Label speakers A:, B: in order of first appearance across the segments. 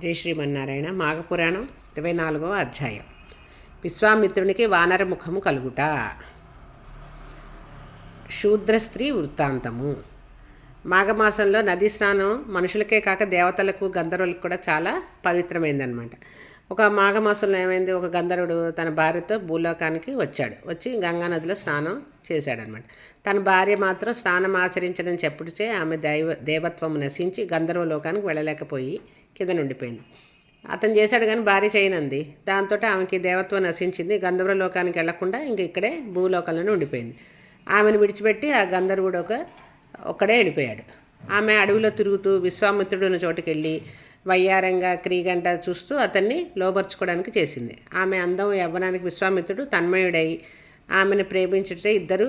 A: జై శ్రీమన్నారాయణ. మాఘపురాణం 24వ అధ్యాయం. విశ్వామిత్రునికి వానర ముఖము కలుగుట. శూద్ర స్త్రీ వృత్తాంతము. మాఘమాసంలో నదీ స్నానం మనుషులకే కాక దేవతలకు గంధర్వులకు కూడా చాలా పవిత్రమైందనమాట. ఒక మాఘమాసంలో ఏమైంది, ఒక గంధర్వుడు తన భార్యతో భూలోకానికి వచ్చి గంగానదిలో స్నానం చేశాడనమాట. తన భార్య మాత్రం స్నానం ఆచరించడం చెప్పుడుచే ఆమె దేవత్వం నశించి గంధర్వ లోకానికి వెళ్ళలేకపోయి కింద నుండిపోయింది. అతను చేశాడు కానీ భార్య చేయనంది. దాంతో ఆమెకి దేవత్వం నశించింది. గంధర్వ లోకానికి వెళ్లకుండా ఇంక ఇక్కడే భూలోకంలోనే ఉండిపోయింది. ఆమెను విడిచిపెట్టి ఆ గంధర్వుడు ఒక్కడే వెళ్ళిపోయాడు. ఆమె అడవిలో తిరుగుతూ విశ్వామిత్రుడు ఉన్న చోటుకి వెళ్ళి వయ్యారంగా క్రీగంట చూస్తూ అతన్ని లోబర్చుకోవడానికి చేసింది. ఆమె అందం యవ్వనానికి విశ్వామిత్రుడు తన్మయుడై ఆమెను ప్రేమించుటే ఇద్దరు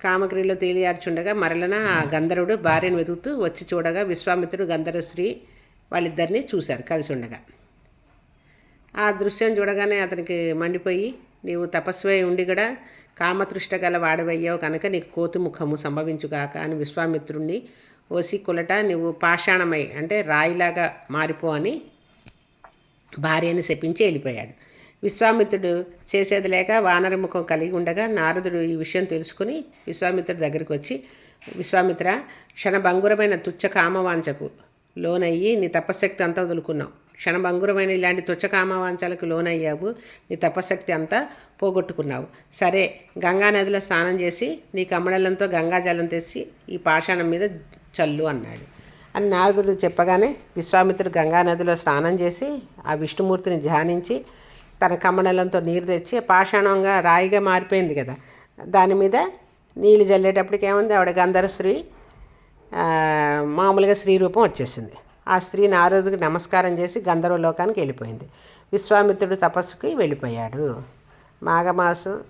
A: కామక్రియలో తేలియార్చుండగా మరలన ఆ గంధర్వుడు భార్యను వెతుకుతూ వచ్చి చూడగా విశ్వామిత్రుడు గంధర్వ స్త్రీ వాళ్ళిద్దరినీ చూశారు కలిసి ఉండగా. ఆ దృశ్యం చూడగానే అతనికి మండిపోయి, నీవు తపస్వై ఉండి కూడా కామతృష్ట గల వాడవయ్యావు కనుక నీకు కోతి ముఖము సంభవించుగాక అని విశ్వామిత్రుడిని ఓసి కులట, నువ్వు పాషాణమై అంటే రాయిలాగా మారిపో అని భార్యని శపించి వెళ్ళిపోయాడు. విశ్వామిత్రుడు చేసేది లేక వానరముఖం కలిగి ఉండగా నారదుడు ఈ విషయం తెలుసుకుని విశ్వామిత్రుడి దగ్గరికి వచ్చి, విశ్వామిత్ర, క్షణభంగురమైన తుచ్చ కామవాంచకు లోనయ్యి నీ తపశక్తి అంతా వదులుకున్నావు. క్షణభంగురమైన ఇలాంటి తుచ్చ కామవాంచాలకు లోనయ్యావు, నీ తపశక్తి అంతా పోగొట్టుకున్నావు. సరే, గంగానదిలో స్నానం చేసి నీ కమ్మడలంతో గంగాజలం తెచ్చి ఈ పాషాణం మీద చల్లు అన్నాడు. అని నారదుడు చెప్పగానే విశ్వామిత్రుడు గంగానదిలో స్నానం చేసి ఆ విష్ణుమూర్తిని ధ్యానించి తన కమ్మడలంతో నీరు తెచ్చి పాషాణంగా రాయిగా మారిపోయింది కదా, దాని మీద నీళ్లు జల్లేటప్పటికి ఏముంది, ఆవిడ గంధర్వ స్త్రీ మామూలుగా స్త్రీ రూపం వచ్చేసింది. ఆ స్త్రీ నారదుడికి నమస్కారం చేసి గంధర్వ లోకానికి వెళ్ళిపోయింది. విశ్వామిత్రుడు తపస్సుకి వెళ్ళిపోయాడు.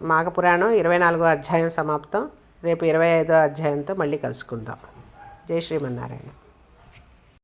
A: మాఘపురాణం 24వ అధ్యాయం సమాప్తం. రేపు 25వ అధ్యాయంతో మళ్ళీ కలుసుకుందాం. జై శ్రీమన్నారాయణ.